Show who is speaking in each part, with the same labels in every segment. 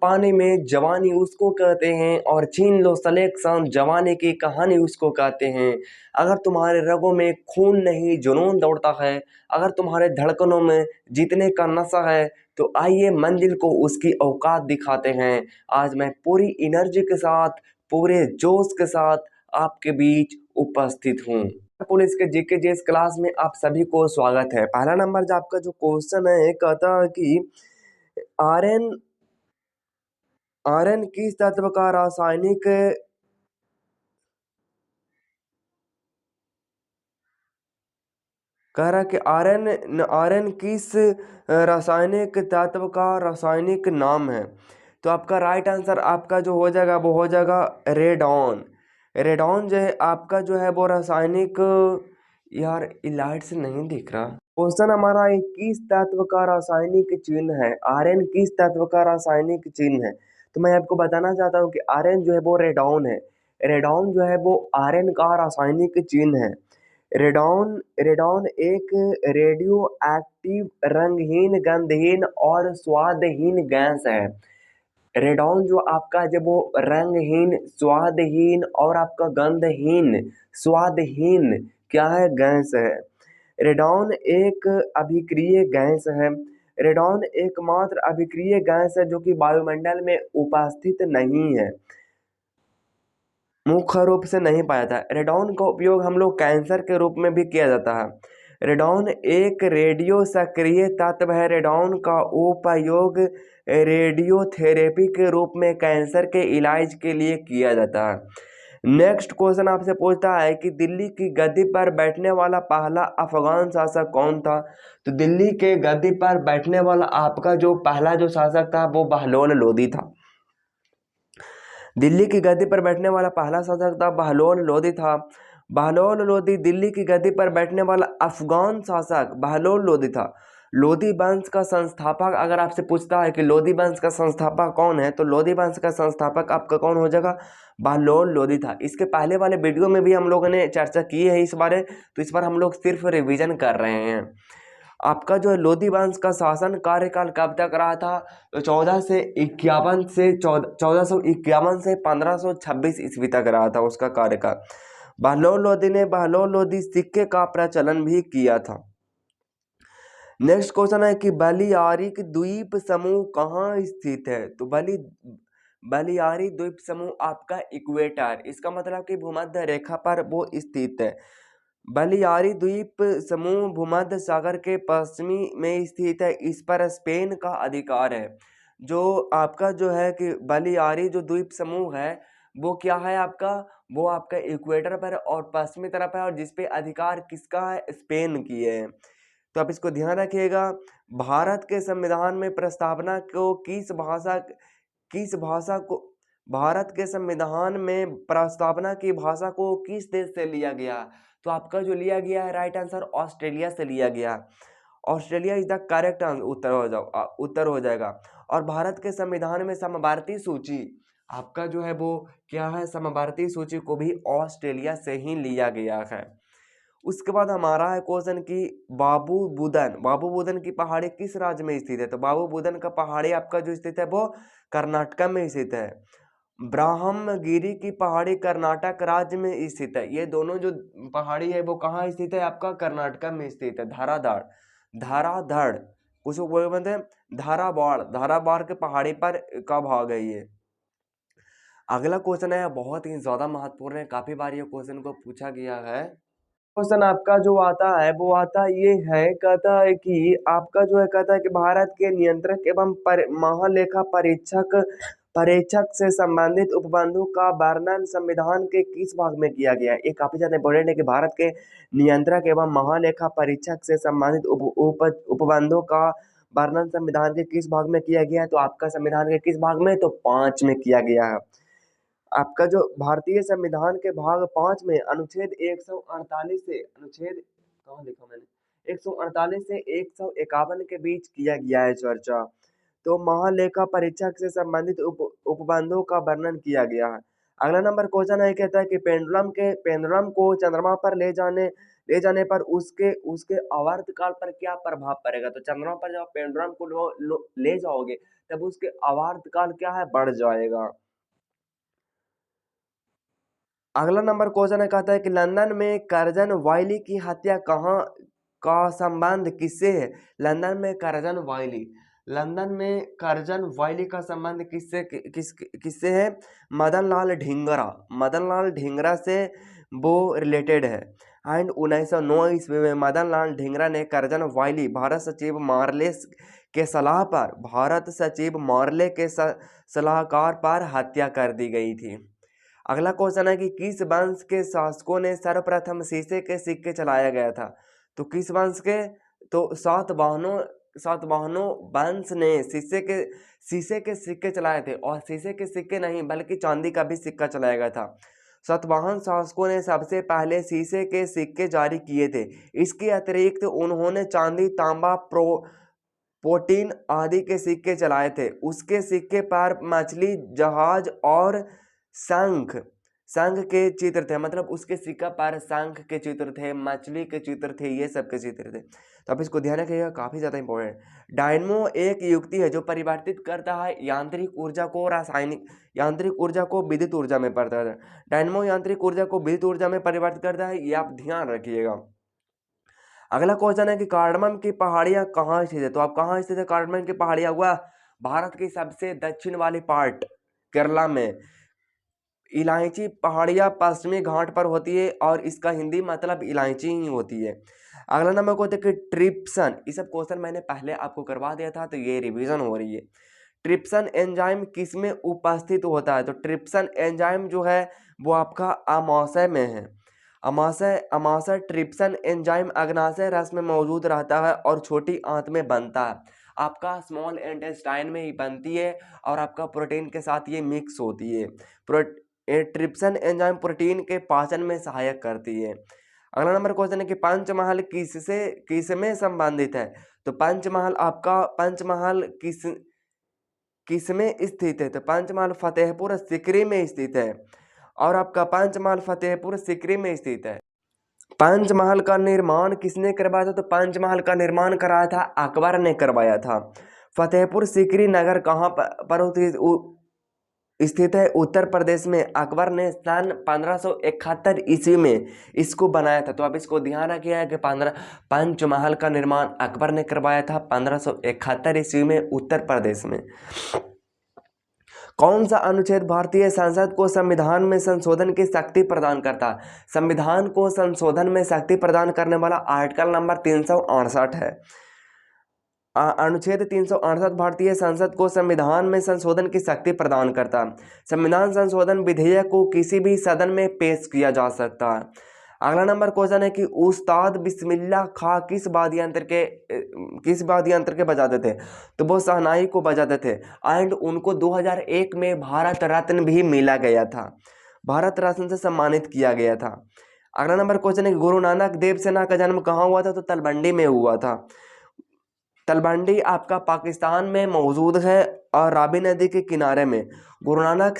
Speaker 1: पानी में जवानी उसको कहते हैं और छीन लो सलेक्शन जवानी की कहानी उसको कहते हैं। अगर तुम्हारे रगों में खून नहीं जुनून दौड़ता है, अगर तुम्हारे धड़कनों में जीतने का नशा है, तो आइए मंजिल को उसकी औकात दिखाते हैं। आज मैं पूरी एनर्जी के साथ, पूरे जोश के साथ आपके बीच उपस्थित हूँ। पुलिस के जीके जीएस क्लास में आप सभी को स्वागत है। पहला नंबर जो आपका जो क्वेश्चन है कहता है कि आयरन आयरन किस तत्व का रासायनिक कह रहा है कि आयरन आयरन किस रासायनिक तत्व का रासायनिक नाम है। तो आपका राइट आंसर आपका जो हो जाएगा वो हो जाएगा रेडॉन। रेडॉन जो है आपका जो है वो रासायनिक, यार इलाइट से नहीं दिख रहा। क्वेश्चन हमारा है किस तत्व का रासायनिक चिन्ह है। आयरन किस तत्व का रासायनिक चिन्ह है। तो मैं आपको बताना चाहता हूँ कि आयरन जो है वो रेडॉन है। रेडॉन जो है वो आयरन का रासायनिक चिन्ह है। रेडॉन रेडॉन एक रेडियो एक्टिव रंगहीन गंधहीन और स्वादहीन गैस है। रेडॉन जो आपका जब वो रंगहीन स्वादहीन और आपका गंधहीन स्वादहीन क्या है, गैस है। रेडॉन एक अभिक्रिय गैस है। रेडॉन एकमात्र अभिक्रिय गैस है जो कि वायुमंडल में उपस्थित नहीं है, मुख्य रूप से नहीं पाया था। रेडॉन का उपयोग हम लोग कैंसर के रूप में भी किया जाता है। रेडॉन एक रेडियो सक्रिय तत्व है। रेडॉन का उपयोग रेडियोथेरेपी के रूप में कैंसर के इलाज के लिए किया जाता है। नेक्स्ट क्वेश्चन आपसे पूछता है कि दिल्ली की गद्दी पर बैठने वाला पहला अफगान शासक कौन था। तो दिल्ली के गद्दी पर बैठने वाला आपका जो पहला जो शासक था वो बहलोल लोदी था। दिल्ली की गद्दी पर बैठने वाला पहला शासक था बहलोल लोदी था। बहलोल लोदी दिल्ली की गद्दी पर बैठने वाला अफगान शासक बहलोल लोदी था। लोदी वंश का संस्थापक अगर आपसे पूछता है कि लोदी वंश का संस्थापक कौन है, तो लोदी वंश का संस्थापक आपका कौन हो जाएगा, बहलोल लोदी था। इसके पहले वाले वीडियो में भी हम लोगों ने चर्चा की है इस बारे, तो इस बार हम लोग सिर्फ रिवीजन कर रहे हैं। आपका जो है लोदी वंश का शासन कार्यकाल कब तक रहा था, तो 1451 से 1451 से 1526 ईस्वी तक रहा था उसका कार्यकाल। बहलोल लोदी ने बहलोल लोदी सिक्के का प्रचलन भी किया था। नेक्स्ट क्वेश्चन है कि बलियारी द्वीप समूह कहाँ स्थित है। तो बलियारी द्वीप समूह आपका इक्वेटर, इसका मतलब कि भूमध्य रेखा पर वो स्थित है। बलियारी द्वीप समूह भूमध्य सागर के पश्चिमी में स्थित है। इस पर स्पेन का अधिकार है। जो आपका जो है कि बलियारी जो द्वीप समूह है वो क्या है आपका, वो आपका इक्वेटर पर और पश्चिमी तरफ है, और जिसपे अधिकार किसका है, स्पेन की है। तो आप इसको ध्यान रखिएगा। भारत के संविधान में प्रस्तावना को किस भाषा को भारत के संविधान में प्रस्तावना की भाषा को किस देश से लिया गया। तो आपका जो लिया गया है राइट आंसर ऑस्ट्रेलिया से लिया गया। ऑस्ट्रेलिया इज द करेक्ट उत्तर हो जाएगा। और भारत के संविधान में समभारती सूची आपका जो है वो क्या है, समभारती सूची को भी ऑस्ट्रेलिया से ही लिया गया है। उसके बाद हमारा है क्वेश्चन कि बाबू बुदन की पहाड़ी किस राज्य में स्थित है। तो बाबू बुदन का पहाड़ी आपका जो स्थित है वो कर्नाटक में स्थित है। ब्राह्मगिरी की पहाड़ी कर्नाटक राज्य में स्थित है। ये दोनों जो पहाड़ी है वो कहाँ स्थित है, आपका कर्नाटक में स्थित है। धाराधड़ कुछ बोलते हैं धाराबाड़ के पहाड़ी पर का भाग है ये। अगला क्वेश्चन है बहुत ही ज्यादा महत्वपूर्ण है, काफी बार ये क्वेश्चन को पूछा गया है। क्वेश्चन आपका जो आता है वो आता ये है, कहता है कि आपका जो है कहता है कि भारत के नियंत्रक एवं महालेखा परीक्षक से संबंधित उपबंधों का वर्णन संविधान के किस भाग में किया गया है। ये काफी ज्यादा इंपॉर्टेंट है कि भारत के नियंत्रक एवं महालेखा परीक्षक से संबंधित उपबंधों का वर्णन संविधान के किस भाग में किया गया है। तो आपका संविधान के किस भाग में, तो 5 में किया गया है। आपका जो भारतीय संविधान के भाग 5 में अनुच्छेद 148 से अनुच्छेद कहाँ लिखा मैंने 148 से 151 के बीच किया गया है चर्चा। तो महालेखा परीक्षक से संबंधित उपबंधों का वर्णन किया गया है। अगला नंबर क्वेश्चन है, कहता है कि पेंडुलम को चंद्रमा पर ले जाने पर उसके उसके आवर्तकाल पर क्या प्रभाव पड़ेगा? तो चंद्रमा पर जब आप पेंडुलम को ले जाओगे तब उसके आवर्तकाल क्या है, बढ़ जाएगा। अगला नंबर क्वेश्चन है, कहता है कि लंदन में कर्जन वाइली की हत्या कहाँ का संबंध किससे है? लंदन में कर्जन वाइली, लंदन में कर्जन वाइली का संबंध किससे किससे है? मदन लाल ढींगरा, मदन लाल ढींगरा से वो रिलेटेड है। एंड 1909 ईस्वी में मदन लाल ढींगरा ने कर्जन वाइली भारत सचिव मार्ले के सलाह पर, भारत सचिव मार्ले के सलाहकार पर हत्या कर दी गई थी। अगला क्वेश्चन है कि किस वंश के शासकों ने सर्वप्रथम शीशे के सिक्के चलाया गया था? तो किस वंश के? तो सातवाहनों वंश ने शीशे के सिक्के चलाए थे, और शीशे के सिक्के नहीं बल्कि चांदी का भी सिक्का चलाया गया था। सातवाहन शासकों ने सबसे पहले शीशे के सिक्के जारी किए थे। इसके अतिरिक्त उन्होंने चांदी, तांबा, प्रोटीन आदि के सिक्के चलाए थे। उसके सिक्के पर मछली, जहाज और शंख शंख के चित्र थे, मतलब उसके सिक्का पर शंख के चित्र थे, मछली के चित्र थे, ये सब के चित्र थे। तो आप इसको ध्यान रखिएगा, काफी ज्यादा इंपॉर्टेंट। डायनमो एक युक्ति है जो परिवर्तित करता है यांत्रिक ऊर्जा को यांत्रिक ऊर्जा को विद्युत ऊर्जा में परिवर्तित करता है। डायनमो यांत्रिक ऊर्जा को विद्युत ऊर्जा में परिवर्तित करता है, ये आप ध्यान रखिएगा। अगला क्वेश्चन है कि कार्डमम की पहाड़ियां कहाँ स्थित है? तो आप कहाँ स्थित है कार्डमम की पहाड़ियां? हुआ भारत की सबसे दक्षिण वाली पार्ट, केरला में। इलायची पहाड़ियाँ पश्चिमी घाट पर होती है, और इसका हिंदी मतलब इलायची ही होती है। अगला नंबर को देखिए ट्रिप्सन, ये सब क्वेश्चन मैंने पहले आपको करवा दिया था, तो ये रिवीजन हो रही है। ट्रिप्सन एंजाइम किसमें उपस्थित होता है? तो ट्रिप्सन एंजाइम जो है वो आपका अमाशय में है। अमाशय ट्रिप्सन एंजाइम अग्नाशय रस में मौजूद रहता है और छोटी आंत में बनता है। आपका स्मॉल इंटेस्टाइन में ही बनती है, और आपका प्रोटीन के साथ ये मिक्स होती है। ट्रिप्सन एंजाइम प्रोटीन के पाचन में सहायक करती है। अगला नंबर क्वेश्चन है कि पंचमहल किसमें संबंधित है? तो पंचमहल किसमें स्थित है? तो पंचमहल फतेहपुर सिकरी में स्थित है, और आपका पंचमहल फतेहपुर सिकरी में स्थित है। पंचमहल का निर्माण किसने करवाया था? तो पंचमहल का निर्माण कराया था अकबर ने करवाया था। फतेहपुर सिकरी नगर कहाँ पर स्थित है? उत्तर प्रदेश में। अकबर ने सन 1571 ईस्वी में इसको बनाया था। तो आप इसको ध्यान रखिए कि पंचमहल का निर्माण अकबर ने करवाया था 1571 ईस्वी में उत्तर प्रदेश में। कौन सा अनुच्छेद भारतीय संसद को संविधान में संशोधन की शक्ति प्रदान करता है? संविधान को संशोधन में शक्ति प्रदान करने वाला आर्टिकल नंबर 368 है। अनुच्छेद 368 भारतीय संसद को संविधान में संशोधन की शक्ति प्रदान करता है। संविधान संशोधन विधेयक को किसी भी सदन में पेश किया जा सकता है। अगला नंबर क्वेश्चन है कि उस्ताद बिस्मिल्लाह खां किस वाद्य यंत्र के बजाते थे? तो वो शहनाई को बजाते थे, एंड उनको 2001 में भारत रत्न भी मिला गया था, भारत रत्न से सम्मानित किया गया था। अगला नंबर क्वेश्चन है कि गुरु नानक देव सेना का जन्म कहाँ हुआ था? तो तलवंडी में हुआ था। तलवंडी आपका पाकिस्तान में मौजूद है, और रावी नदी के किनारे में। गुरु नानक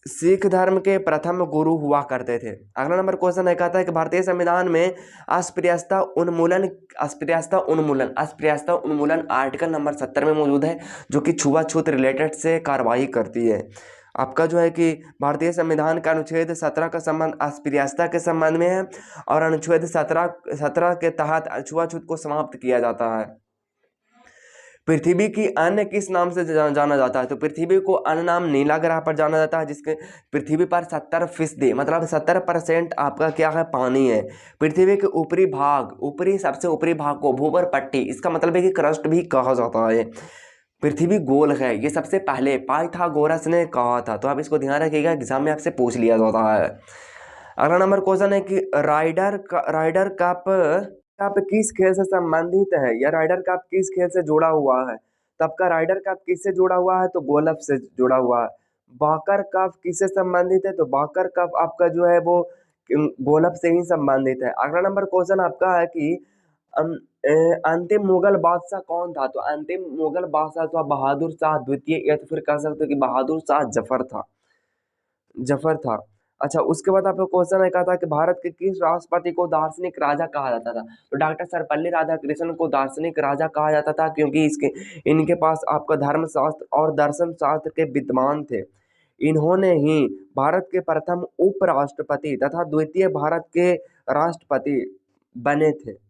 Speaker 1: सिख धर्म के प्रथम गुरु हुआ करते थे। अगला नंबर क्वेश्चन है, कहता है कि भारतीय संविधान में अस्पृश्यता उन्मूलन आर्टिकल नंबर 70 में मौजूद है, जो कि छुआछूत रिलेटेड से कार्रवाई करती है। आपका जो है कि भारतीय संविधान का अनुच्छेद 17 का संबंध अस्पृश्यता के संबंध में है, और अनुच्छेद 17 के तहत छुआछूत को समाप्त किया जाता है। पृथ्वी की अन्य किस नाम से जाना जाता है? तो पृथ्वी को अन्य नाम नीला ग्रह पर जाना जाता है, जिसके पृथ्वी पर 70% मतलब 70% आपका क्या है? पानी है। पृथ्वी के सबसे ऊपरी भाग को भूवर पट्टी, इसका मतलब है कि क्रस्ट भी कहा जाता है। पृथ्वी गोल है, ये सबसे पहले पाइथागोरस ने कहा था। तो आप इसको ध्यान रखिएगा, एग्जाम में आपसे पूछ लिया जाता है। अगला नंबर क्वेश्चन है कि राइडर कप किस खेल से संबंधित है, या राइडर कप किस खेल से जुड़ा हुआ है? तब का राइडर कप किससे जुड़ा हुआ है? तो गोल्फ से जुड़ा हुआ है। बाकर कप किससे संबंधित है? तो बाकर कप आपका जो है वो गोल्फ से ही संबंधित है। अगला नंबर क्वेश्चन आपका है कि अंतिम मुगल बादशाह कौन था? तो अंतिम मुगल बादशाह था बहादुर शाह द्वितीय, या तो फिर कह सकते हो कि बहादुर शाह जफर था। अच्छा, उसके बाद आपको क्वेश्चन है, कहा था कि भारत के किस राष्ट्रपति को दार्शनिक राजा कहा जाता था? तो डॉक्टर सर्वपल्ली राधाकृष्णन को दार्शनिक राजा कहा जाता था, क्योंकि इनके पास आपका धर्मशास्त्र और दर्शन शास्त्र के विद्वान थे। इन्होंने ही भारत के प्रथम उपराष्ट्रपति तथा द्वितीय भारत के राष्ट्रपति बने थे।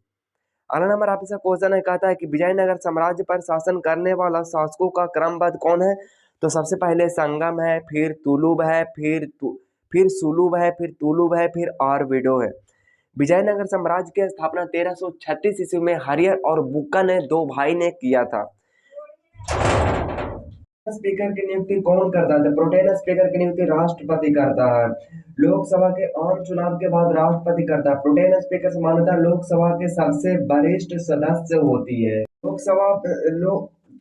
Speaker 1: अगला नंबर आपसे क्वेश्चन है, कहता है कि विजयनगर साम्राज्य पर शासन करने वाला शासकों का क्रमबद्ध कौन है? तो सबसे पहले संगम है, फिर तुलुब है, फिर सुलुब है, फिर तुलुब है, फिर आरविडो है। विजयनगर साम्राज्य की स्थापना 1336 ईस्वी में हरिहर और बुक्का ने दो भाई ने किया था। स्पीकर की नियुक्ति कौन करता है? प्रोटेन स्पीकर की नियुक्ति राष्ट्रपति करता है। लोकसभा के आम चुनाव के बाद राष्ट्रपति करता है। प्रोटेन स्पीकर सामान्यतः लोकसभा के सबसे वरिष्ठ सदस्य होती है।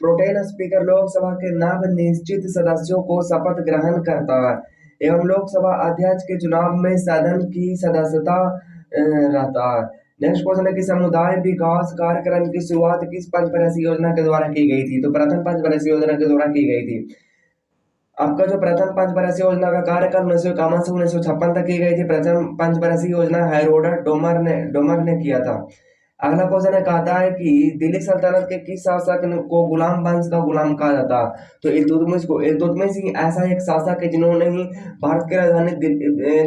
Speaker 1: प्रोटेन स्पीकर लोकसभा के नव निश्चित सदस्यों को शपथ ग्रहण करता है एवं लोकसभा अध्यक्ष के चुनाव में सदन की सदस्यता रहता है। नेक्स्ट क्वेश्चन है कि समुदाय विकास कार्यक्रम की शुरुआत किस पंचवर्षीय योजना के द्वारा की गई थी? तो प्रथम पंचवर्षीय योजना के द्वारा की गई थी। आपका जो प्रथम पंचवर्षीय योजना का कार्यकाल 1951 से 1956 तक की गई थी। प्रथम पंचवर्षीय योजना हेरोडोटस डोमर ने किया था। अगला क्वेश्चन है, कहता है कि दिल्ली सल्तनत के किस शासक को गुलाम वंश का गुलाम कहा जाता? तो इल्तुतमिश ही ऐसा एक शासक है जिन्होंने ही भारत की राजधानी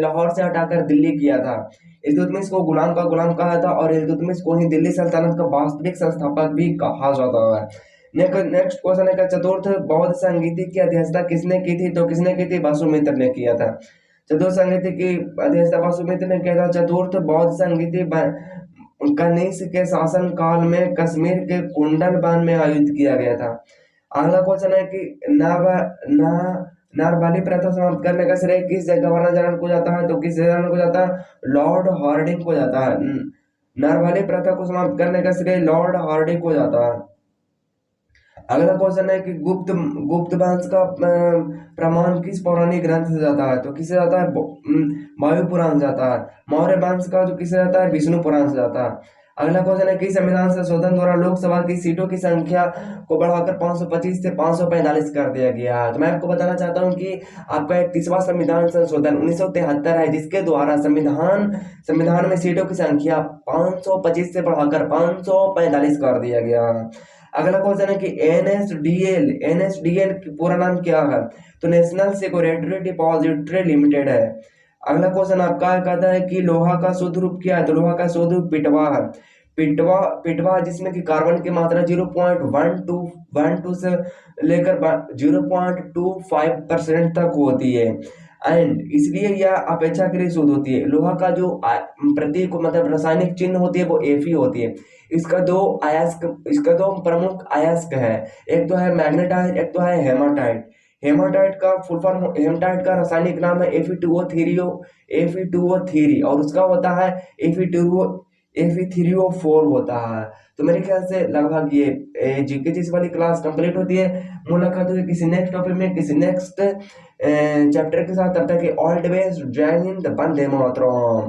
Speaker 1: लाहौर से हटाकर दिल्ली किया था। इल्तुतमिश को गुलाम का गुलाम कहा जाता और इल्तुतमिश को ही दिल्ली सल्तनत का वास्तविक संस्थापक भी कहा जाता है। नेक्स्ट क्वेश्चन है, चतुर्थ बौद्ध संगीति की अध्यक्षता किसने की थी? तो किसने की थी? वसुमित्र ने किया था। चतुर्थ संगीति की अध्यक्षता वसुमित्र ने किया था। चतुर्थ बौद्ध संगीति कनिष्क के शासन काल में कश्मीर के कुंडल वन में आयोजित किया गया था। अगला क्वेश्चन है कि नारबाली प्रथा समाप्त करने का श्रेय किस गवर्नर जनरल को जाता है? तो किस जनरल को जाता है? लॉर्ड हार्डिंग को जाता है। नारबाली प्रथा को समाप्त करने का श्रेय लॉर्ड हार्डिंग को जाता है। अगला क्वेश्चन है कि गुप्त वंश का प्रमाण किस पौराणिक ग्रंथ से जाता है? तो किसे जाता है? वायु पुराण से जाता है। मौर्य वंश का जो किसे जाता है? विष्णु पुराण से जाता है। अगला क्वेश्चन है कि संविधान संशोधन द्वारा लोकसभा की सीटों की संख्या को बढ़ाकर 525 से 545 कर दिया गया है। तो मैं आपको बताना चाहता हूं कि आपका 31वां संविधान संशोधन 1973 है, जिसके द्वारा संविधान में सीटों की संख्या 525 से बढ़ाकर 545 कर दिया गया है। अगला क्वेश्चन है कि एनएसडीएल की पूरा नाम क्या है? तो नेशनल सिक्योरिटी डिपॉजिटरी लिमिटेड है। अगला क्वेश्चन आपका कहता है कि लोहा का शुद्ध रूप क्या है? तो लोहा का शुद्ध रूप पिटवा है। पिटवा जिसमें कि कार्बन की मात्रा 0.12 से लेकर 0.25% तक होती है एंड इसलिए यह अपेक्षाकृत शुद्ध होती है। लोहा का जो प्रतीक मतलब रासायनिक चिन्ह होती है वो Fe होती है। इसका दो प्रमुख अयस्क है, एक तो है मैग्नेटाइट, एक तो है हेमाटाइट। हेमाटाइट का फुल फॉर्म, हेमाटाइट का रासायनिक नाम है Fe2O3 और उसका होता है Fe3O4 होता है। तो मेरे ख्याल से लगभग ये जीके वाली क्लास कंप्लीट होती है। मुलाकात होगी किसी नेक्स्ट टॉपिक में, किसी नेक्स्ट चैप्टर के साथ। तब तक ऑल द बेस्ट, जय हिंद, वंदे मातरम।